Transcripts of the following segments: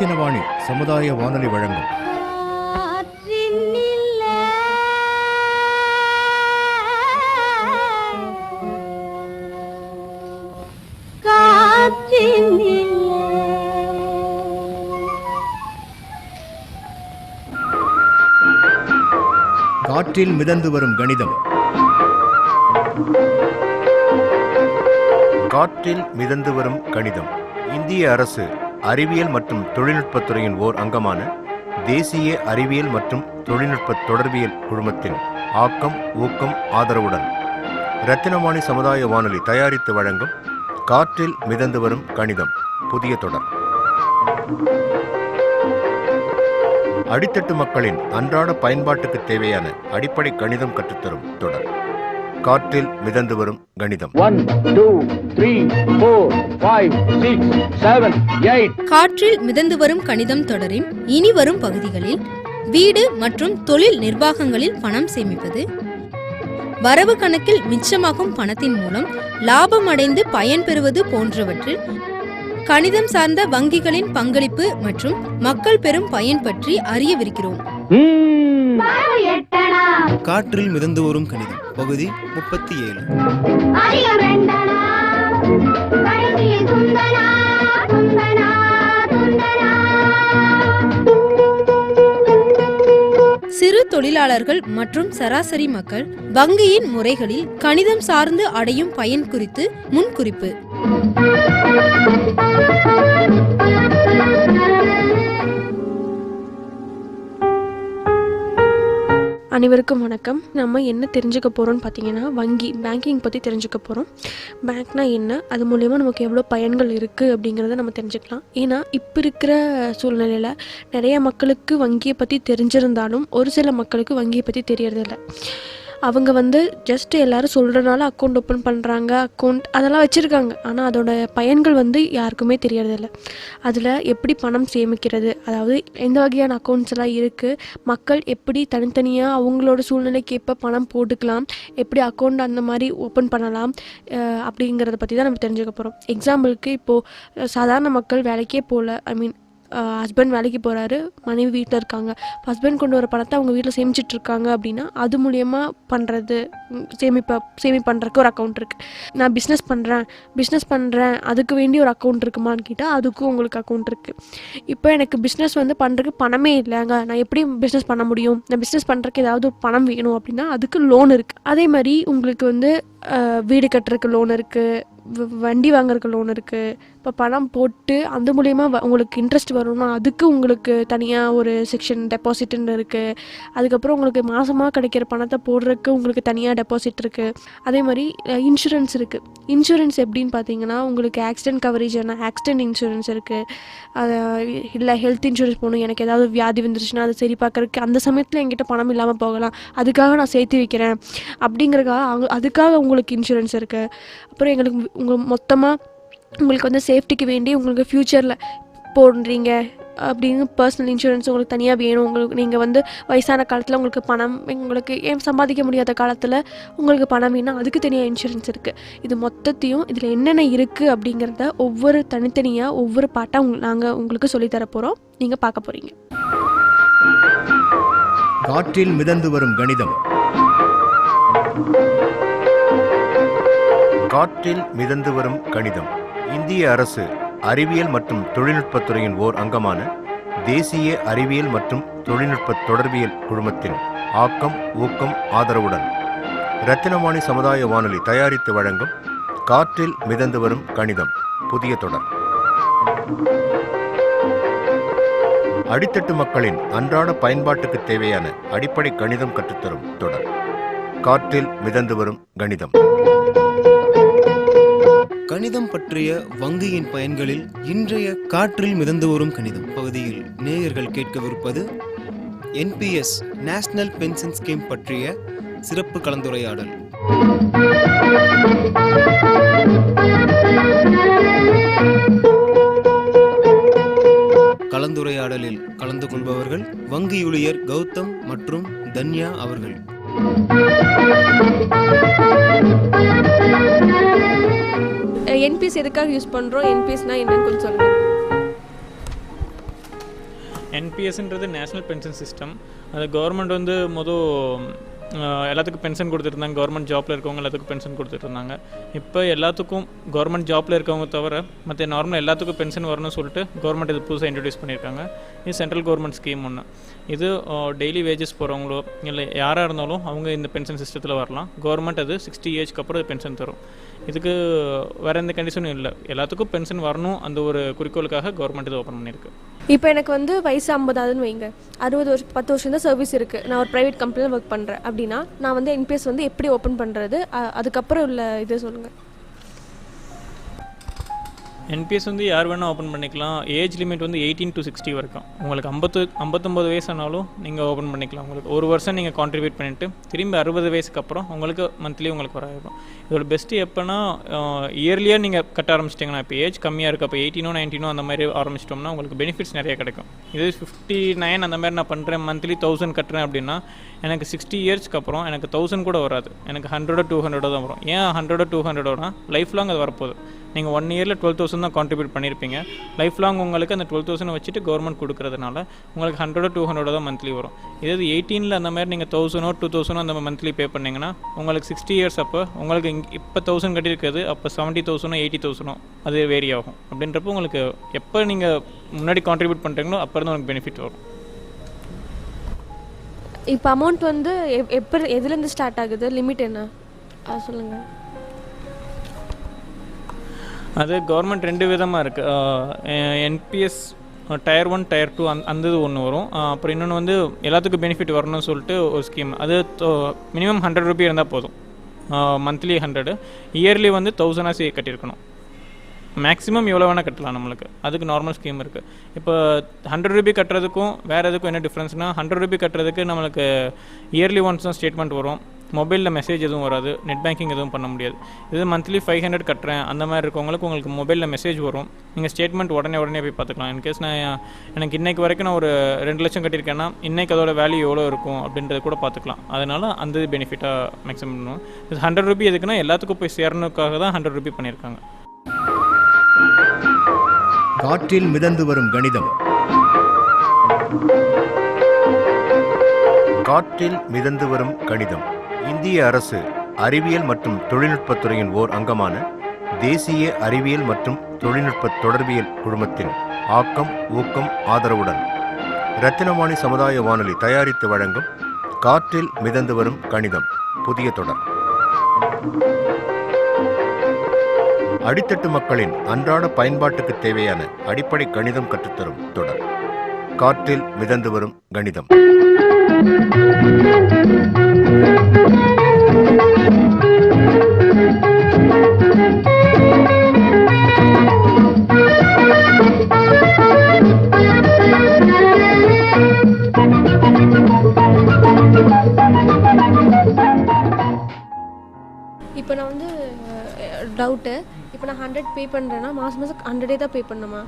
ரத்தினவாணி சமுதாய வானொலி வழங்கும் காற்றில் மிதந்து வரும் கணிதம். காற்றில் மிதந்து வரும் கணிதம் இந்திய அரசு அறிவியல் மற்றும் தொழில்நுட்பத்துறையின் ஓர் அங்கமான தேசிய அறிவியல் மற்றும் தொழில்நுட்ப தொடர்பியல் குழுமத்தின் ஆக்கம், ஊக்கம், ஆதரவுடன் ரத்தினவாணி சமுதாய வானொலி தயாரித்து வழங்கும் காற்றில் மிதந்து வரும் கணிதம் புதிய தொடர். அடித்தட்டு மக்களின் அன்றாட பயன்பாட்டுக்கு தேவையான அடிப்படை கணிதம் கற்றுத்தரும் தொடர். காற்றில் மிதந்து வரும் கணிதம். 1 2 3 4 5 6 7 8 காற்றில் மிதந்து வரும் கணிதம் தொடரின் இனி வரும் பகுதிகளில் வீடு மற்றும் தொழில் நிர்வாகங்களில் பணம் சேமிப்பது, வரவு கணக்கில் மிச்சமாகும் பணத்தின் மூலம் லாபம் அடைந்து பயன்பெறுவது போன்றவற்றில் கணிதம் சார்ந்த வங்கிகளின் பங்களிப்பு மற்றும் மக்கள் பெறும் பயன் பற்றி அறியவிருக்கிறோம். காற்றில் மிதந்து வரும் கணிதம் பகுதி 37. சிறு தொழிலாளர்கள் மற்றும் சராசரி மக்கள் வங்கியின் முறைகளில் கணிதம் சார்ந்து அடையும் பயன் குறித்து முன்குறிப்பு. அனைவருக்கும் வணக்கம். நம்ம என்ன தெரிஞ்சுக்க போகிறோம்னு பார்த்தீங்கன்னா பேங்கிங் பற்றி தெரிஞ்சுக்க போகிறோம். பேங்க்னா என்ன, அது மூலயமா நமக்கு எவ்வளோ பயன்கள் இருக்குது அப்படிங்கிறத நம்ம தெரிஞ்சுக்கலாம். ஏன்னா இப்போ இருக்கிற சூழ்நிலையில் நிறைய மக்களுக்கு வங்கியை பற்றி தெரிஞ்சிருந்தாலும் ஒரு சில மக்களுக்கு வங்கியை பற்றி தெரியறதில்லை. அவங்க ஜஸ்ட் எல்லோரும் சொல்கிறனால அக்கௌண்ட் ஓப்பன் பண்ணுறாங்க, அதெல்லாம் வச்சுருக்காங்க. ஆனால் அதோட பயன்கள் யாருக்குமே தெரியறதில்ல. அதில் எப்படி பணம் சேமிக்கிறது, அதாவது எந்த வகையான அக்கௌண்ட்ஸ் எல்லாம் இருக்குது, மக்கள் எப்படி தனித்தனியாக அவங்களோட சூழ்நிலைக்கு எப்போ பணம் போட்டுக்கலாம், எப்படி அக்கௌண்ட் அந்த மாதிரி ஓப்பன் பண்ணலாம் அப்படிங்கிறத பற்றி தான் நம்ம தெரிஞ்சுக்க போகிறோம். எக்ஸாம்பிளுக்கு இப்போது சாதாரண மக்கள் வேலைக்கே போகல, ஹஸ்பண்ட் வேலைக்கு போகிறாரு, மனைவி வீட்டில் இருக்காங்க. ஹஸ்பண்ட் கொண்டு வர பணத்தை அவங்க வீட்டில் சேமிச்சிட்ருக்காங்க அப்படின்னா அது மூலயமா பண்ணுறது பண்ணுறதுக்கு ஒரு அக்கௌண்ட் இருக்குது. நான் பிஸ்னஸ் பண்ணுறேன் அதுக்கு வேண்டி ஒரு அக்கௌண்ட் இருக்குமான்னு கேட்டால் அதுக்கும் உங்களுக்கு அக்கௌண்ட் இருக்குது. இப்போ எனக்கு பிஸ்னஸ் பண்ணுறதுக்கு பணமே இல்லைங்க, நான் எப்படி பிஸ்னஸ் பண்ண முடியும், நான் பிஸ்னஸ் பண்ணுறதுக்கு ஏதாவது ஒரு பணம் வேணும் அப்படின்னா அதுக்கு லோன் இருக்குது. அதே மாதிரி உங்களுக்கு வீடு கட்டுறதுக்கு லோன் இருக்குது, வண்டி வாங்குறதுக்கு லோன் இருக்குது. இப்போ பணம் போட்டு அந்த மூலயமா உங்களுக்கு இன்ட்ரெஸ்ட் வரும்னா அதுக்கு உங்களுக்கு தனியாக ஒரு செக்ஷன் டெபாசிட்னு இருக்குது. அதுக்கப்புறம் உங்களுக்கு மாதமாக கிடைக்கிற பணத்தை போடுறதுக்கு உங்களுக்கு தனியாக டெபாசிட் இருக்குது. அதே மாதிரி இன்சூரன்ஸ் இருக்குது. இன்சூரன்ஸ் எப்படின்னு பார்த்தீங்கன்னா உங்களுக்கு ஆக்சிடென்ட் கவரேஜ் ஆக்சிடென்ட் இன்சூரன்ஸ் இருக்குது. அது இல்லை ஹெல்த் இன்சூரன்ஸ் போகணும், எனக்கு ஏதாவது வியாதி வந்துருச்சுன்னா அதை சரி பார்க்கறதுக்கு அந்த சமயத்தில் என்கிட்ட பணம் இல்லாமல் போகலாம், அதுக்காக நான் சேர்த்து வைக்கிறேன் அப்படிங்கிறதுக்காக அதுக்காக உங்களுக்கு இன்சூரன்ஸ் இருக்குது. அப்புறம் மொத்தமாக உங்களுக்கு சேஃப்டிக்கு வேண்டி உங்களுக்கு ஃப்யூச்சரில் போடுறீங்க அப்படின்னு பர்சனல் இன்சூரன்ஸ் உங்களுக்கு தனியாக வேணும். உங்களுக்கு நீங்கள் வயசான காலத்தில் உங்களுக்கு பணம் உங்களுக்கு ஏன் சம்பாதிக்க முடியாத காலத்தில் உங்களுக்கு பணம் வேணும், அதுக்கு தனியாக இன்சூரன்ஸ் இருக்குது. இது மொத்தத்தையும் இதில் என்னென்ன இருக்குது அப்படிங்கிறத ஒவ்வொரு தனித்தனியாக ஒவ்வொரு பாட்டாக நாங்கள் உங்களுக்கு சொல்லித்தர போகிறோம், நீங்கள் பார்க்க போகிறீங்க. காற்றில் மிதந்து வரும் கணிதம். காற்றில் மிதந்து வரும் கணிதம் இந்திய அரசு அறிவியல் மற்றும் தொழில்நுட்பத்துறையின் ஓர் அங்கமான தேசிய அறிவியல் மற்றும் தொழில்நுட்ப தொடர்பியல் குழுமத்தின் ஆக்கம், ஊக்கம், ஆதரவுடன் ரத்தினவாணி சமுதாய வானொலி தயாரித்து வழங்கும் காற்றில் மிதந்து வரும் கணிதம் புதிய தொடர். அடித்தட்டு மக்களின் அன்றாட பயன்பாட்டுக்கு தேவையான அடிப்படை கணிதம் கற்றுத்தரும் தொடர். காற்றில் மிதந்து வரும் கணிதம். கணிதம் பற்றிய வங்கியின் பயன்களில் இன்றைய காற்றில் மிதந்து வரும் கணிதம் பகுதியில் நேயர்கள் கேட்கவிருப்பது NPS நேஷனல் பென்ஷன் ஸ்கீம் பற்றிய சிறப்பு கலந்துரையாடல். கலந்துரையாடலில் கலந்து கொள்பவர்கள் வங்கி ஊழியர் கௌதம் மற்றும் தன்யா அவர்கள். என்பிஎஸ் எதுக்காக யூஸ் பண்ணுறோம், என்பிஎஸ்னால் என்னன்னு கொஞ்சம் சொல்லுங்கள். என்பிஎஸ்ன்றது நேஷ்னல் பென்ஷன் சிஸ்டம். அது கவர்மெண்ட் வந்து எல்லாத்துக்கும் பென்ஷன் கொடுத்துருந்தாங்க. கவர்மெண்ட் ஜாப்பில் இருக்கவங்க எல்லாத்துக்கும் பென்ஷன் கொடுத்துட்ருந்தாங்க. இப்போ எல்லாத்துக்கும் கவர்மெண்ட் ஜாப்பில் இருக்கவங்க தவிர மற்ற நார்மல் எல்லாத்துக்கும் பென்ஷன் வரணும்னு சொல்லிட்டு கவர்மெண்ட் இது புதுசாக இன்ட்ரடியூஸ் பண்ணியிருக்காங்க. இது சென்ட்ரல் கவர்மெண்ட் ஸ்கீம் ஒன்று. இது டெய்லி வேஜஸ் போகிறவங்களோ இல்லை யாராக இருந்தாலும் அவங்க இந்த பென்ஷன் சிஸ்டத்தில் வரலாம். கவர்மெண்ட் அது 60 ஏஜ்க்கு அப்புறம் பென்ஷன் தரும். இதுக்கு வேறு எந்த கண்டிஷனும் இல்லை. எல்லாத்துக்கும் பென்ஷன் வரணும் அந்த ஒரு குறிக்கோளுக்காக கவர்மெண்ட் இது ஓப்பன் பண்ணியிருக்கு. இப்போ எனக்கு வந்து வயசு 50ஆகுதுன்னு வைங்க, 60 வருஷம் 10 வருஷம் தான் சர்வீஸ் இருக்குது, நான் ஒரு ப்ரைவேட் கம்பெனியில் ஒர்க் பண்ணுறேன் அப்படின்னா நான் வந்து என்பிஎஸ் வந்து எப்படி ஓப்பன் பண்ணுறது, அதுக்கப்புறம் உள்ள இதை சொல்லுங்கள். என்பிஎஸ் வந்து யார் வேணால் ஓப்பன் பண்ணிக்கலாம். ஏஜ் லிமிட் வந்து 18 to 60 வரைக்கும். உங்களுக்கு 59 வயசானாலும் நீங்கள் ஓப்பன் பண்ணிக்கலாம். உங்களுக்கு ஒரு வருஷம் நீங்கள் கான்ட்ரிபியூட் பண்ணிவிட்டு திரும்பி 60 வயசுக்கு அப்புறம் உங்களுக்கு மந்த்லி உங்களுக்கு வர ஆகிடும். இதோட பெஸ்ட்டு எப்போனா இயர்லியாக நீங்கள் கட்ட ஆரம்பிச்சிட்டிங்கன்னா, இப்போ ஏஜ் கம்மியாக இருக்குது, அப்போ 18 19 அந்த மாதிரி ஆரம்பிச்சிட்டோம்னா உங்களுக்கு பெனிஃபிட்ஸ் நிறைய கிடைக்கும். இது 59 அந்த மாதிரி நான் பண்ணுறேன், மந்த்லி 1000 கட்டுறேன் அப்படின்னா எனக்கு 60 இயர்ஸ்க்கு அப்புறம் எனக்கு 1000 கூட வராது, எனக்கு 100 200 தான் வரும். ஏன் 100 200 லைஃப் லாங் அது வரப்போகுது. நீங்கள் 1 இயரில் 12,000 தான் கான்ட்ரிபியூட் பண்ணியிருப்பீங்க. லைஃப் லாங் உங்களுக்கு அந்த 12,000 வச்சுட்டு கவர்மெண்ட் கொடுக்குறதுனால உங்களுக்கு 100 200 தான் மந்த்லி வரும். இதே 18 அந்த மாதிரி நீங்கள் 1000 2000 அந்த மந்த்லி பே பண்ணிங்கன்னா உங்களுக்கு 60 இயர்ஸ் அப்போ உங்களுக்கு இப்போ 1000 கட்டியிருக்கிறது அப்போ 70,000 80,000 அது வேரி ஆகும். அப்படின்றப்போ உங்களுக்கு எப்போ நீங்கள் முன்னாடி கான்ட்ரிபியூட் பண்ணுறீங்களோ அப்போ தான் உங்களுக்கு பெனிஃபிட் வரும். இப்போ அமௌண்ட் வந்து எதுலேருந்து ஸ்டார்ட் ஆகுது, லிமிட் என்ன அது சொல்லுங்கள். அது கவர்மெண்ட் 2 விதமாக இருக்குது. என்பிஎஸ் Tier 1 Tier 2 அந்த இது ஒன்று வரும். அப்புறம் இன்னொன்று வந்து எல்லாத்துக்கும் பெனிஃபிட் வரணும்னு சொல்லிட்டு ஒரு ஸ்கீம். அது மினிமம் 100 ரூபி இருந்தால் போதும். மந்த்லி 100, இயர்லி வந்து 1000 கட்டியிருக்கணும். மேக்ஸிமம் எவ்வளோ வேணால் கட்டலாம் நம்மளுக்கு. அதுக்கு நார்மல் ஸ்கீம் இருக்குது. இப்போ 100 ரூபி கட்டுறதுக்கும் வேறு எதுக்கும் என்ன டிஃப்ரென்ஸ்னால், 100 ரூபி கட்டுறதுக்கு நம்மளுக்கு இயர்லி ஒன்ஸ் தான் ஸ்டேட்மெண்ட் வரும். மொபைலில் மெசேஜ் எதுவும் வராது, நெட் பேங்கிங் எதுவும் பண்ண முடியாது. இது மந்த்லி 500 கட்டுறேன் அந்த மாதிரி இருக்கவங்களுக்கு உங்களுக்கு மொபைலில் மெசேஜ் வரும். நீங்கள் ஸ்டேட்மெண்ட் உடனே போய் பார்த்துக்கலாம். இன்கேஸ் எனக்கு இன்றைக்கு வரைக்கும் நான் ஒரு 2 லட்சம் கட்டியிருக்கேன்னா இன்றைக்கி அதோட வேல்யூ எவ்வளோ இருக்கும் அப்படின்றத கூட பார்த்துக்கலாம். அதனால் அந்த பெனிஃபிட்டாக மேக்ஸிமம் பண்ணுவோம். இது 100 ரூபி எதுக்குன்னா எல்லாத்துக்கும் போய் சேரணுக்காக தான் 100 ரூபி பண்ணியிருக்காங்க. காற்றில் மிதந்து வரும் கணிதம். காற்றில் மிதந்து வரும் கணிதம். இந்திய அரசு அறிவியல் மற்றும் தொழில்நுட்பத்துறையின் ஓர் அங்கமான தேசிய அறிவியல் மற்றும் தொழில்நுட்ப தொடர்பியல் குழுமத்தின் ஆக்கம் ஊக்கம் ஆதரவுடன் ரத்தினவாணி சமுதாய வானொலி தயாரித்து வழங்கும் காற்றில் மிதந்து வரும் கணிதம் புதிய தொடர். அடித்தட்டு மக்களின் அன்றாட பயன்பாட்டுக்கு தேவையான அடிப்படை கணிதம் கற்றுத்தரும் தொடர் காற்றில் மிதந்து வரும் கணிதம். இப்போ நான் வந்து டவுட்டு, இப்போ நான் 100 பே பண்ணுறேன்னா மாதம் 100 தான் பே பண்ணணுமா?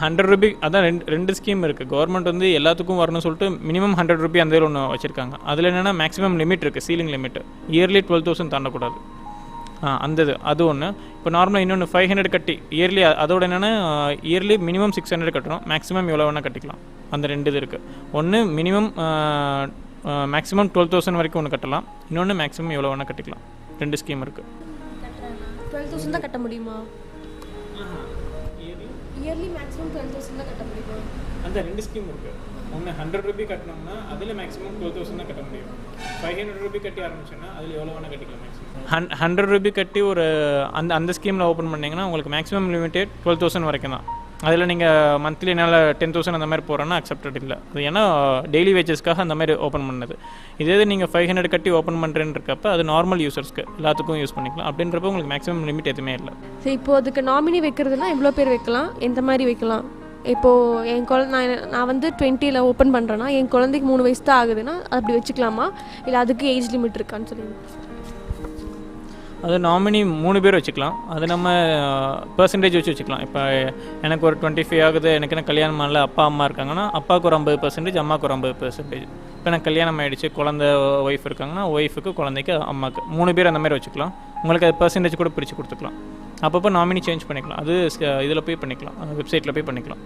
100 ரூபி அதான் ரெண்டு ஸ்கீம் இருக்குது. கவர்மெண்ட் வந்து எல்லாத்துக்கும் வரணும்னு சொல்லிட்டு மினிமம் 100 ரூபி அந்த ஒன்று வச்சுருக்காங்க. அதில் என்னென்னா மேக்ஸிமம் லிமிட் இருக்குது, சீலிங் லிமிட். இயர்லி 12,000 தாண்டக்கூடாது. அது ஒன்று. இப்போ நார்மலாக இன்னொன்று 500 கட்டி இயர்லி, அதோட என்னென்னா இயர்லி மினிமம் 600 கட்டணும், மேக்ஸிமம் எவ்வளோ வேணால் கட்டிக்கலாம். அந்த 2 இது இருக்குது. ஒன்று மினிமம் மேக்ஸிமம் 12,000 வரைக்கும் ஒன்று கட்டலாம், இன்னொன்று மேக்ஸிமம் எவ்வளோ வேணால் கட்டிக்கலாம். 2 ஸ்கீம் இருக்குது. 12,000 தான் கட்ட முடியுமா? இயர்லி மேக்ஸிமம் 12,000 தான் கட்ட முடியுமா? அந்த 2 ஸ்கீம் இருக்குது. ஒன்று 100 ரூபி கட்டணும்னா அதில் மேக்ஸிமம் 12,000 தான் கட்ட முடியும். 500 ரூபி கட்டி ஆரம்பிச்சோன்னா அதில் எவ்வளோ வேணால் கட்டிக்கலாம். மேக்ஸிமம் 100 ரூபி கட்டி ஒரு அந்த ஸ்கீமில் ஓப்பன் பண்ணிங்கன்னா உங்களுக்கு மேக்ஸிமம் லிமிட்டட் 12,000 வரைக்கும் தான். அதில் நீங்கள் மந்த்லி என்னால் 10,000 அந்த மாதிரி போகிறோன்னா அக்செப்டட் இல்லை. அது ஏன்னா டெய்லி வேஜஸ்க்காக அந்த மாதிரி ஓப்பன் பண்ணது. இதே நீங்கள் 500 கட்டி ஓப்பன் பண்ணுறேன்றப்ப அது நார்மல் யூசர்ஸ்க்கு எல்லாத்துக்கும் யூஸ் பண்ணிக்கலாம். அப்படின்றப்ப உங்களுக்கு மேக்ஸிமம் லிமிட் எதுவுமே இல்லை. சரி, இப்போது அதுக்கு நாமினி வைக்கிறதுனா எவ்வளோ பேர் வைக்கலாம், எந்த மாதிரி வைக்கலாம்? இப்போது என் நான் வந்து 20ல் ஓப்பன் பண்ணுறேன்னா என் குழந்தைக்கு 3 வயசு தான் ஆகுதுன்னா அப்படி வச்சுக்கலாமா, இல்லை அதுக்கு ஏஜ் லிமிட் இருக்கான்னு சொல்லுங்கள். அது நாமினி 3 பேர் வச்சுக்கலாம். அது நம்ம பர்சன்டேஜ் வச்சுக்கலாம். இப்போ எனக்கு ஒரு 25 ஆகுது, எனக்கு என்ன கல்யாணம் ஆகல, அப்பா அம்மா இருக்காங்கன்னா அப்பாவுக்கு ஒரு 50%, அம்மாவுக்கு ஒரு 50%. இப்போ எனக்கு கல்யாணம் ஆகிடுச்சு, குழந்தை ஒய்ஃப் இருக்காங்கன்னா ஒய்ஃபுக்கு, குழந்தைக்கு, அம்மாவுக்கு 3 பேர் அந்த மாதிரி வச்சுக்கலாம். உங்களுக்கு அது பர்சன்டேஜ் கூட பிரித்து கொடுத்துக்கலாம். அப்பப்போ நாமினி சேஞ்ச் பண்ணிக்கலாம். அது இதில் போய் பண்ணிக்கலாம், வெப்சைட்டில் போய் பண்ணிக்கலாம்.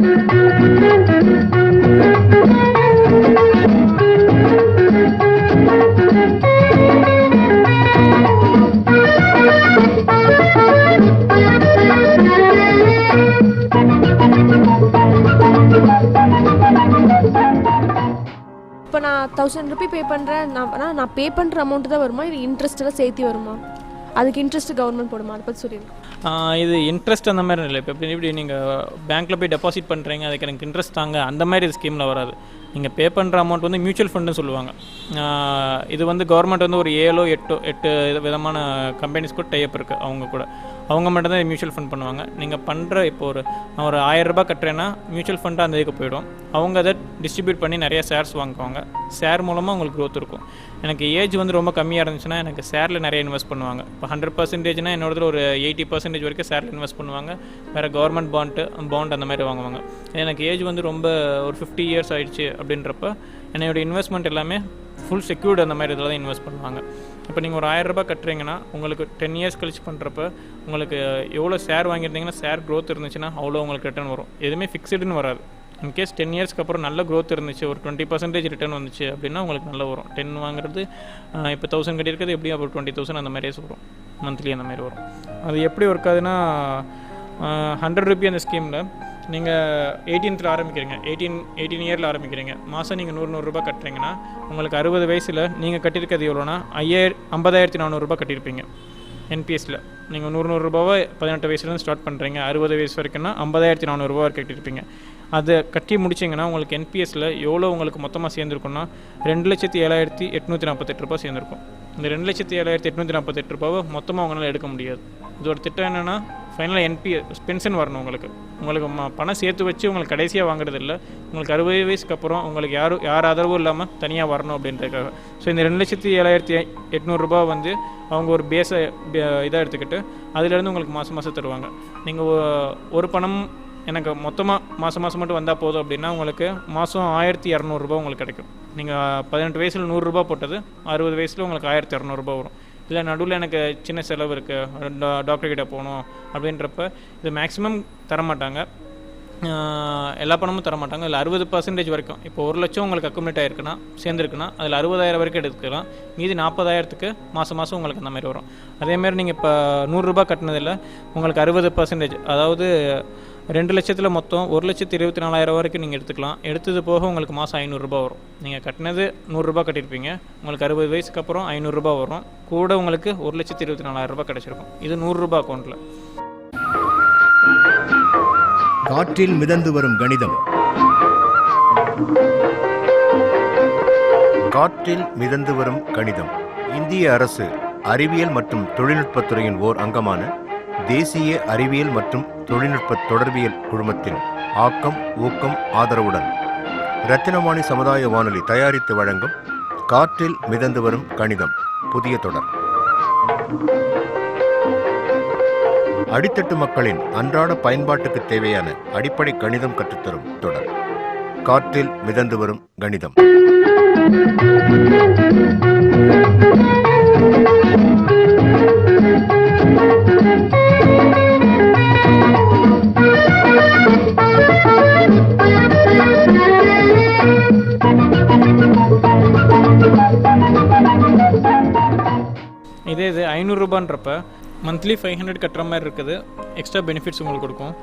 இப்போ நான் 1000 ரூபி பே பண்ணுறேன், நான் பே பண்ணுற அமௌண்ட்டு தான் வருமா, இது இன்ட்ரெஸ்ட்டெல்லாம் சேர்த்து வருமா? அதுக்கு இன்ட்ரெஸ்ட் கவர்மெண்ட் போடுமா? அதை பற்றி சொல்லிடுங்க. இது இன்ட்ரெஸ்ட் அந்த மாதிரி இல்லை. இப்போ எப்படி நீங்கள் பேங்க்கில் போய் டெபாசிட் பண்ணுறீங்க, அதுக்கு எனக்கு இன்ட்ரெஸ்ட் தாங்க, அந்த மாதிரி இது ஸ்கீமில் வராது. நீங்கள் பே பண்ணுற அமௌண்ட் வந்து மியூச்சுவல் ஃபண்டுன்னு சொல்லுவாங்க. இது வந்து கவர்மெண்ட் வந்து ஒரு 7-8 விதமான கம்பெனிஸ் கூட டைப் இருக்குது. அவங்க மட்டும் தான் மியூச்சுவல் ஃபண்ட் பண்ணுவாங்க. நீங்கள் பண்ணுற இப்போ நான் ஒரு 1000 ரூபாய் கட்டுறேன்னா மியூச்சுவல் ஃபண்டு அந்த இதுக்கு போயிடும். அவங்க அதை டிஸ்ட்ரிபியூட் பண்ணி நிறைய ஷேர்ஸ் வாங்குவாங்க. ஷேர் மூலமாக உங்களுக்கு க்ரோத் இருக்கும். எனக்கு ஏஜ் வந்து ரொம்ப கம்மியாக இருந்துச்சுன்னா எனக்கு ஷேரில் நிறைய இன்வெஸ்ட் பண்ணுவாங்க. இப்போ 100%னா என்னோடது ஒரு 80% வரைக்கும் ஷேரில் இன்வெஸ்ட் பண்ணுவாங்க. வேறு கவர்மெண்ட் பாண்ட் அந்த மாதிரி வாங்குவாங்க. எனக்கு ஏஜ் வந்து ரொம்ப ஒரு 50 இயர்ஸ் ஆகிடுச்சு அப்படின்றப்ப என்னோடய இன்வெஸ்ட்மெண்ட் எல்லாமே ஃபுல் செக்யூர்டு அந்த மாதிரி இதில் தான் இன்வெஸ்ட் பண்ணுவாங்க. இப்போ நீங்கள் ஒரு 1000 ரூபாய் கட்டுறீங்கன்னா உங்களுக்கு 10 இயர்ஸ் கழிச்சு பண்ணுறப்ப உங்களுக்கு எவ்வளோ ஷேர் வாங்கியிருந்தீங்கன்னா ஷேர் க்ரோத் இருந்துச்சுன்னா அவ்வளோ உங்களுக்கு ரிட்டர்ன் வரும். எதுவுமே ஃபிக்ஸ்டுன்னு வராது. இன்கேஸ் 10 இயர்ஸ்க்கு அப்புறம் நல்ல க்ரோத் இருந்துச்சு, ஒரு 20% ரிட்டர்ன் வந்துச்சு அப்படின்னா உங்களுக்கு நல்லா வரும். 10 வாங்குறது இப்போ 1000 கட்டியிருக்கிறது எப்படியும் அப்புறம் 20,000 அந்த மாதிரியே வரும், மந்த்லி அந்த மாதிரி வரும். அது எப்படி ஒர்க் ஆகுதுன்னா 100 ரூபி அந்த ஸ்கீமில் நீங்கள் 18th ஆரம்பிக்கிறீங்க, 18 இயரில் ஆரம்பிக்கிறீங்க. மாதம் நீங்கள் 100 ரூபாய் கட்டுறீங்கன்னா உங்களுக்கு 60 வயசில் நீங்கள் கட்டியிருக்கிறது எவ்வளோனா 50,400 ரூபாய் கட்டியிருப்பீங்க. என்பிஎஸ்சில் நீங்கள் 100 ரூபாவை 18 வயசுலேருந்து ஸ்டார்ட் பண்ணுறீங்க, 60 வயசு வரைக்கும்னா 50,400 ரூபா வரைக்கும் கட்டியிருப்பீங்க. அதை கட்டி முடிச்சிங்கன்னா உங்களுக்கு என்பிஎஸ்சில் எவ்வளோ உங்களுக்கு மொத்தமாக சேர்ந்துருக்குன்னா 2,07,848 ரூபா சேர்ந்துருக்கும். இந்த 2,07,848 ரூபாவை மொத்தமாக உங்களால் எடுக்க முடியாது. இதோட திட்டம் என்னென்னா ஃபைனலாக பென்ஷன் வரணும். உங்களுக்கு பணம் சேர்த்து வச்சு உங்களுக்கு கடைசியாக வாங்குறது இல்லை, உங்களுக்கு 60 வயசுக்கு அப்புறம் உங்களுக்கு யார் ஆதரவும் இல்லாமல் தனியாக வரணும் அப்படின்றதுக்காக. ஸோ இந்த 2,07,800 ரூபா வந்து அவங்க ஒரு பேஸை இதாக எடுத்துக்கிட்டு அதிலேருந்து உங்களுக்கு மாதம் தருவாங்க. நீங்கள் ஒரு பணம் எனக்கு மொத்தமாக மாதம் மட்டும் வந்தால் போதும் அப்படின்னா உங்களுக்கு மாதம் 1,200 ரூபா உங்களுக்கு கிடைக்கும். நீங்கள் 18 வயசில் 100 ரூபா போட்டது 60 வயசில் உங்களுக்கு 1,200 ரூபா வரும். இல்லை நடுவில் எனக்கு சின்ன செலவு இருக்குது, டாக்டர்கிட்ட போகணும் அப்படின்றப்ப இது மேக்ஸிமம் தரமாட்டாங்க, எல்லா பணமும் தரமாட்டாங்க. அதில் 60% வரைக்கும். இப்போ 1 லட்சம் உங்களுக்கு அக்குமுலேட் ஆகிருக்குன்னா சேர்ந்துருக்குன்னா அதில் 60,000 வரைக்கும் எடுத்துக்கலாம். மீதி 40,000க்கு மாதம் உங்களுக்கு அந்த மாதிரி வரும். அதேமாதிரி நீங்கள் இப்போ 100 ரூபா கட்டினதில் உங்களுக்கு 60%, அதாவது 2 லட்சத்தில் மொத்தம் 1,24,000 வரைக்கும் நீங்கள் எடுத்துக்கலாம். எடுத்தது போக உங்களுக்கு மாதம் 500 ரூபா வரும். நீங்கள் கட்டினது 100 ரூபா கட்டியிருப்பீங்க, உங்களுக்கு 60 வயசுக்கு அப்புறம் 500 ரூபா வரும். கூட உங்களுக்கு 1,24,000 ரூபா கிடச்சிருக்கும். இது 100 ரூபா அக்கௌண்ட்டில். காற்றில் மிதந்து வரும் கணிதம். காற்றில் மிதந்து வரும் கணிதம். இந்திய அரசு அறிவியல் மற்றும் தொழில்நுட்பத்துறையின் ஓர் அங்கமான தேசிய அறிவியல் மற்றும் தொழில்நுட்ப தொடர்பியல் குழுமத்தின் ஆக்கம் ஊக்கம் ஆதரவுடன் ரத்தினவாணி சமுதாய வானொலி தயாரித்து வழங்கும் காற்றில் மிதந்து வரும் கணிதம் புதிய தொடர். அடித்தட்டு மக்களின் அன்றாட பயன்பாட்டுக்கு தேவையான அடிப்படை கணிதம் கற்றுத்தரும் தொடர் காற்றில் மிதந்து வரும் கணிதம். இது 500 ரூபான்றப்ப மந்த்லி 500 கட்டுற மாதிரி இருக்குது. எக்ஸ்ட்ரா பெனிஃபிட்ஸ் உங்களுக்கு கொடுக்கும்.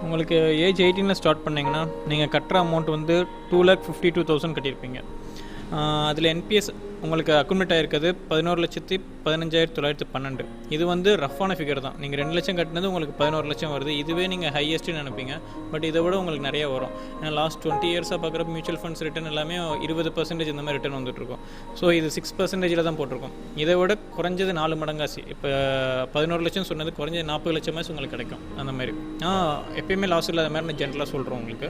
உங்களுக்கு ஏஜ் 18 ஸ்டார்ட் பண்ணிங்கன்னா நீங்கள் கட்டுற அமௌண்ட் வந்து 2,52,000 கட்டியிருப்பீங்க. அதில் என்பிஎஸ் உங்களுக்கு அக்குமுலேட் ஆகிருக்குது 11,15,912. இது வந்து ரஃப்பான ஃபிகர் தான். நீங்கள் 2 லட்சம் கட்டினது உங்களுக்கு 11 லட்சம் வருது. இதுவே நீங்கள் ஹையஸ்ட்டுன்னு நினைப்பீங்க, பட் இதை விட உங்களுக்கு நிறைய வரும். ஏன்னா லாஸ்ட் 20 இயர்ஸாக பார்க்குறப்ப மியூச்சுவல் ஃபண்ட்ஸ் ரிட்டர்ன் எல்லாமே 20% இந்த மாதிரி ரிட்டர்ன் வந்துட்டுருக்கும். ஸோ இது 6% தான் போட்டிருக்கோம். இதை விட குறைஞ்சது 4 மடங்காசி. இப்போ 11 லட்சம் சொன்னது குறைஞ்சது 40 லட்சமாச்சு உங்களுக்கு கிடைக்கும். அந்த மாதிரி எப்பயுமே லாஸ் இல்லாத மாதிரி நான் ஜென்ரலாக சொல்கிறோம் உங்களுக்கு.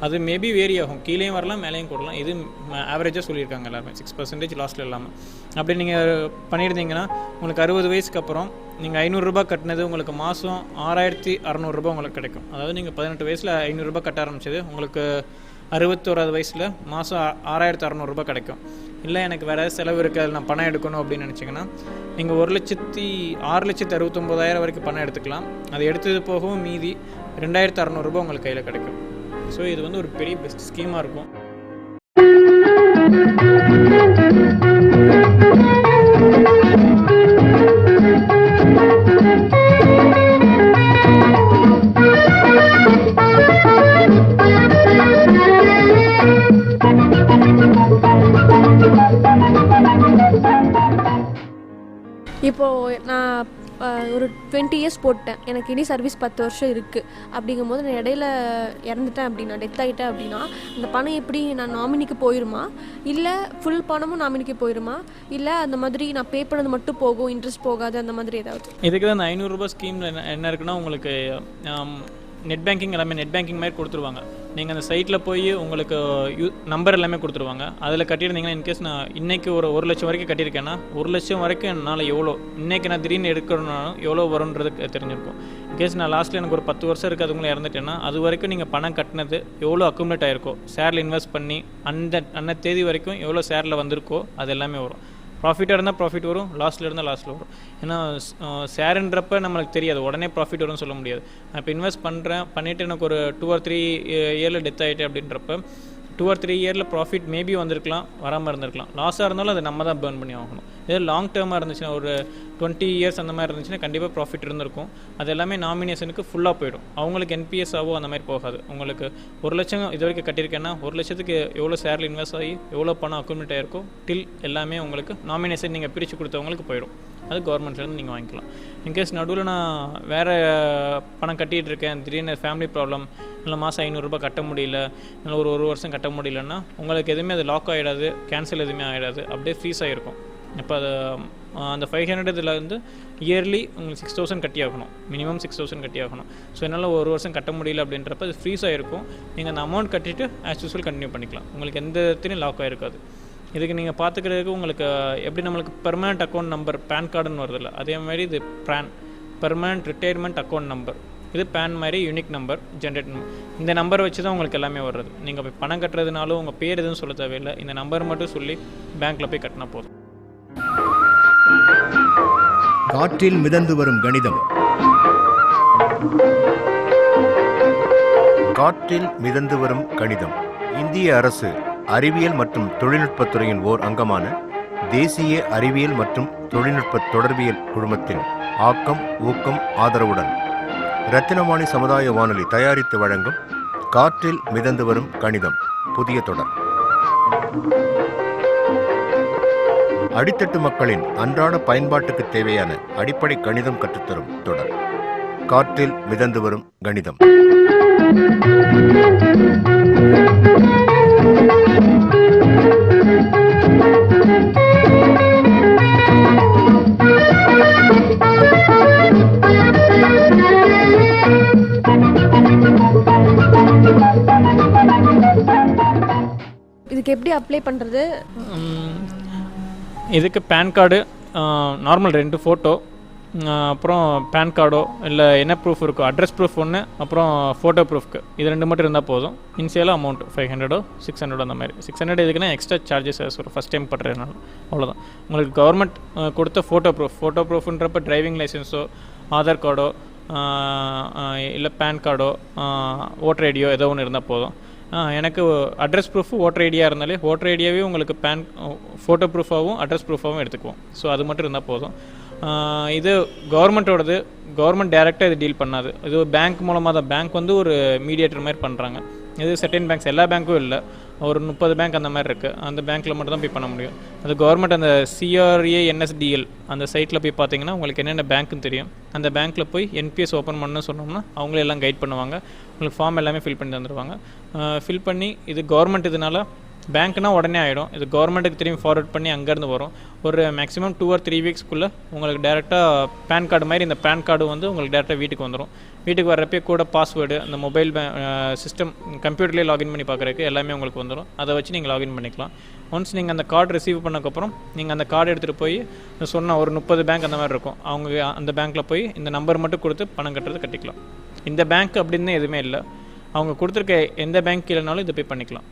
அது மேபி வேரி ஆகும், கீழேயும் வரலாம் மேலேயும் கூடலாம். இது ஆவரேஜாக சொல்லியிருக்காங்க எல்லாருமே 6% லாஸ்ட்டில் இல்லாமல். அப்படி நீங்கள் பண்ணியிருந்தீங்கன்னா உங்களுக்கு 60 வயசுக்கு அப்புறம் நீங்கள் 500 ரூபா கட்டினது உங்களுக்கு மாதம் 6,600 ரூபா உங்களுக்கு கிடைக்கும். அதாவது நீங்கள் 18 வயசில் 500 ரூபா கட்ட ஆரம்பிச்சது உங்களுக்கு 61 வயசில் மாதம் 6,600 ரூபா கிடைக்கும். இல்லை எனக்கு வேறு செலவு இருக்குது, அதில் நான் பணம் எடுக்கணும் அப்படின்னு நினச்சிங்கன்னா நீங்கள் 6,69,000 வரைக்கும் பணம் எடுத்துக்கலாம். அது எடுத்தது போகவும் மீதி 2,600 ரூபா உங்களுக்கு கையில் கிடைக்கும். ஸோ இது வந்து ஒரு பெரிய பெஸ்ட் ஸ்கீமாக இருக்கும். இப்போது நான் ஒரு 20 இயர்ஸ் போட்டேன், எனக்கு இனி சர்வீஸ் 10 வருஷம் இருக்குது. அப்படிங்கும்போது நான் இடையில இறந்துட்டேன் அப்படின்னா, டெத் ஆகிட்டேன் அப்படின்னா, அந்த பணம் எப்படி நான் நாமினிக்கு போயிடுமா, இல்லை ஃபுல் பணமும் நாமினிக்கு போயிடுமா, இல்லை அந்த மாதிரி நான் பே பண்ணது மட்டும் போகும், இன்ட்ரெஸ்ட் போகாது, அந்த மாதிரி ஏதாவது? இதுக்கு தான் அந்த 500 ரூபாய் ஸ்கீமில் என்ன இருக்குன்னா, உங்களுக்கு நெட் பேங்கிங் எல்லாமே நெட் பேங்கிங் மாதிரி கொடுத்துருவாங்க. நீங்கள் அந்த சைட்டில் போய் உங்களுக்கு நம்பர் எல்லாமே கொடுத்துருவாங்க. அதில் கட்டியிருந்தீங்கன்னா, இன்கேஸ் நான் இன்றைக்கி ஒரு 1 லட்சம் வரைக்கும் கட்டியிருக்கேன்னா, 1 லட்சம் வரைக்கும் என்னால் எவ்வளோ இன்றைக்கி நான் திடீர்னு எடுக்கணும்னாலும் எவ்வளோ வரும்ன்றது தெரிஞ்சிருக்கும். இன்கேஸ் நான் லாஸ்ட்டில் எனக்கு ஒரு 10 வருஷம் இருக்குது அதுக்குள்ளே இறந்துட்டேன்னா, அது வரைக்கும் நீங்கள் பணம் கட்டினது எவ்வளோ அக்குமுலேட் ஆகிருக்கோ, ஷேரில் இன்வெஸ்ட் பண்ணி அந்த தேதி வரைக்கும் எவ்வளோ ஷேரில் வந்திருக்கோ அது எல்லாமே வரும். ப்ராஃபிட்டாக இருந்தால் ப்ராஃபிட் வரும், லாஸ்ட்டில் இருந்தால் லாஸ்ட்டில் வரும். ஏன்னா ஷேருன்றப்ப நம்மளுக்கு தெரியாது, உடனே ப்ராஃபிட் வரும்னு சொல்ல முடியாது. நான் இப்போ இன்வெஸ்ட் பண்ணிவிட்டு எனக்கு ஒரு 2 or 3 இயரில் டெத் ஆகிட்டு அப்படின்றப்ப 2 or 3 இயரில் ப்ராஃபிட் மேபி வந்திருக்கலாம், வராமல் இருந்திருக்கலாம். லாஸாக இருந்தாலும் அதை நம்ம தான் பேர்ன் பண்ணி ஆகணும். இதே லாங் டேர்மாக இருந்துச்சுன்னா, ஒரு 20 இயர்ஸ் அந்த மாதிரி இருந்துச்சுன்னா கண்டிப்பாக ப்ராஃபிட் இருந்திருக்கும். அது எல்லாமே நாமினேஷனுக்கு ஃபுல்லாக போயிடும். அவங்களுக்கு என்பிஎஸ் ஆகும் அந்த மாதிரி போகாது. உங்களுக்கு 1 லட்சம் இது வரைக்கும் கட்டியிருக்கேன்னா 1 லட்சத்துக்கு எவ்வளோ ஷேரில் இன்வெஸ்ட் ஆகி எவ்வளோ பணம் அக்குமுலேட் ஆகிருக்கோ டில் எல்லாமே உங்களுக்கு நாமினேஷன் நீங்கள் பிரித்து கொடுத்தவங்களுக்கு போயிடும். அது கவர்மெண்ட்லேருந்து நீங்கள் வாங்கிக்கலாம். இன்கேஸ் நடுவில் நான் வேறு பணம் கட்டிகிட்டு இருக்கேன், திடீர்னு ஃபேமிலி ப்ராப்ளம், இல்லை மாதம் 500 ரூபாய் கட்ட முடியல, இல்லை ஒரு வருஷம் கட்ட முடியலன்னா உங்களுக்கு எதுவுமே அது லாக் ஆகிடாது, கேன்சல் எதுவுமே ஆகிடாது, அப்படியே ஃப்ரீஸ் ஆகிருக்கும். இப்போ அது அந்த 500 இதில் வந்து இயர்லி உங்களுக்கு 6000 கட்டி ஆகணும், மினிமம் 6000 கட்டி ஆகணும். ஸோ என்னால் ஒரு வருஷம் கட்ட முடியல அப்படின்றப்ப அது ஃப்ரீஸ் ஆகிருக்கும். நீங்கள் அந்த அமௌண்ட் கட்டிட்டு ஆஸ் யூஸ்வல் கண்டினியூ பண்ணிக்கலாம். உங்களுக்கு எந்த இடத்துலையும் லாக் ஆகிருக்காது. இதுக்கு நீங்கள் பார்த்துக்கிறதுக்கு உங்களுக்கு எப்படி நம்மளுக்கு பெர்மனெண்ட் அக்கௌண்ட் நம்பர் பேன் கார்டுன்னு வருதில்ல, அதே மாதிரி இது பெர்மனெண்ட் ரிட்டையர்மெண்ட் அக்கௌண்ட் நம்பர், இது பேன் மாதிரி யூனிக் நம்பர் ஜென்ரேட். இந்த நம்பர் வச்சு தான் உங்களுக்கு எல்லாமே வர்றது. நீங்கள் போய் பணம் கட்டுறதுனாலும் உங்கள் பேர் எதுவும் சொல்ல தேவையில்லை, இந்த நம்பர் மட்டும் சொல்லி பேங்க்கில் போய் கட்டினா போதும். காற்றில் மிதந்து வரும் கணிதம். காற்றில் மிதந்து வரும் கணிதம். இந்திய அரசு அறிவியல் மற்றும் தொழில்நுட்பத்துறையின் ஓர் அங்கமான தேசிய அறிவியல் மற்றும் தொழில்நுட்ப தொடர்பியல் குழுமத்தின் ஆக்கம், ஊக்கம், ஆதரவுடன் ரத்தினவாணி சமுதாய வானொலி தயாரித்து வழங்கும் காற்றில் மிதந்து வரும் கணிதம் புதிய தொடர். அடித்தட்டு மக்களின் அன்றாட பயன்பாட்டுக்கு தேவையான அடிப்படை கணிதம் கற்றுத்தரும் தொடர் காற்றில் மிதந்து வரும் கணிதம். இதுக்கு எப்படி அப்ளை பண்ணுறது? இதுக்கு பேன் கார்டு, நார்மல் 2 ஃபோட்டோ, அப்புறம் பேன் கார்டோ இல்லை என்ன ப்ரூஃப் இருக்கோ, அட்ரஸ் ப்ரூஃப் ஒன்று, அப்புறம் ஃபோட்டோ ப்ரூஃப்க்கு இது 2 மட்டும் இருந்தால் போதும். இன்சியலாக அமௌண்ட் 500 600 அந்த மாதிரி. 600 எதுக்குன்னா எக்ஸ்ட்ரா சார்ஜஸ் ஒரு ஃபஸ்ட் டைம் பண்ணுறதுனால, அவ்வளோதான். உங்களுக்கு கவர்மெண்ட் கொடுத்த ஃபோட்டோ ப்ரூஃப்ன்றப்ப டிரைவிங் லைசன்ஸோ, ஆதார் கார்டோ, இல்லை பேன் கார்டோ, ஓட்டர் ஐடியோ ஏதோ ஒன்று இருந்தால் போதும். எனக்கு அட்ரஸ் ப்ரூஃப் ஓட்டர் ஐடியாக இருந்தாலே ஓட்டர் ஐடியாவே உங்களுக்கு ஃபோட்டோ ப்ரூஃபாகவும் அட்ரஸ் ப்ரூஃபாகவும் எடுத்துக்குவோம். ஸோ அது மட்டும் இருந்தால் போதும். இது கவர்மெண்ட்டோடது, கவர்மெண்ட் டைரெக்டாக இது டீல் பண்ணாது. இது பேங்க் மூலமாக தான், பேங்க் வந்து ஒரு மீடியேட்டர் மாதிரி பண்ணுறாங்க. இது செர்டைன் பேங்க்ஸ், எல்லா பேங்க்கும் இல்லை, ஒரு 30 பேங்க் அந்த மாதிரி இருக்குது. அந்த பேங்க்கில் மட்டும் தான் போய் பண்ண முடியும். அது கவர்மெண்ட் அந்த CRANSDL அந்த சைட்டில் போய் பார்த்தீங்கன்னா உங்களுக்கு என்னென்ன பேங்க்குன்னு தெரியும். அந்த பேங்க்கில் போய் NPS ஓப்பன் பண்ண சொன்னோம்னா அவங்களே எல்லாம் கைட் பண்ணுவாங்க. உங்களுக்கு ஃபார்ம் எல்லாமே ஃபில் பண்ணி தந்துடுவாங்க. ஃபில் பண்ணி இது கவர்மெண்ட், இதனால பேங்க்னா உடனே ஆகிடும். இது கவர்மெண்ட்டுக்கு திரும்பி ஃபார்வர்ட் பண்ணி அங்கேருந்து வரும். ஒரு மேக்ஸிமம் 2 or 3 வீக்ஸ்க்குள்ளே உங்களுக்கு டேரெக்டாக பேன் கார்டு மாதிரி இந்த பேன் கார்டு வந்து உங்களுக்கு டேரெக்டாக வீட்டுக்கு வந்துடும். வீட்டுக்கு வர்றப்பே கூட பாஸ்வேர்டு, அந்த மொபைல் சிஸ்டம் கம்ப்யூட்டர்லேயே லாகின் பண்ணி பார்க்குறதுக்கு எல்லாமே உங்களுக்கு வந்துடும். அதை வச்சு நீங்கள் லாகின் பண்ணிக்கலாம். ஒன்ஸ் நீங்கள் அந்த கார்டு ரிசீவ் பண்ணக்கப்புறம் நீங்கள் அந்த கார்டு எடுத்துகிட்டு போய் சொன்ன ஒரு 30 பேங்க் அந்த மாதிரி இருக்கும், அவங்க அந்த பேங்க்கில் போய் இந்த நம்பர் மட்டும் கொடுத்து பணம் கட்டுறது கட்டிக்கலாம். இந்த பேங்க் அப்படின்னு எதுவுமே இல்லை, அவங்க கொடுத்துருக்க எந்த பேங்க் இல்லைனாலும் இதை போய் பண்ணிக்கலாம்.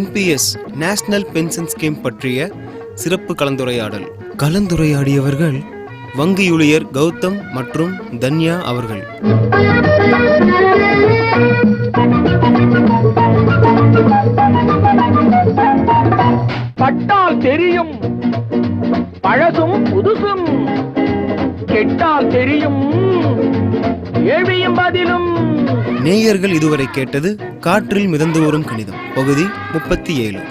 NPS நேஷனல் பென்ஷன் ஸ்கீம் பற்றிய சிறப்பு கலந்துரையாடல். கலந்துரையாடியவர்கள் வங்கி ஊழியர் கௌதம் மற்றும் தன்யா அவர்கள். பட்டால் தெரியும் பழசும் புதுசும், கெட்டால் தெரியும் கேள்வியும் பதிலும். நேயர்கள் இதுவரை கேட்டது காற்றில் மிதந்து வரும் கணிதம் பகுதி 37.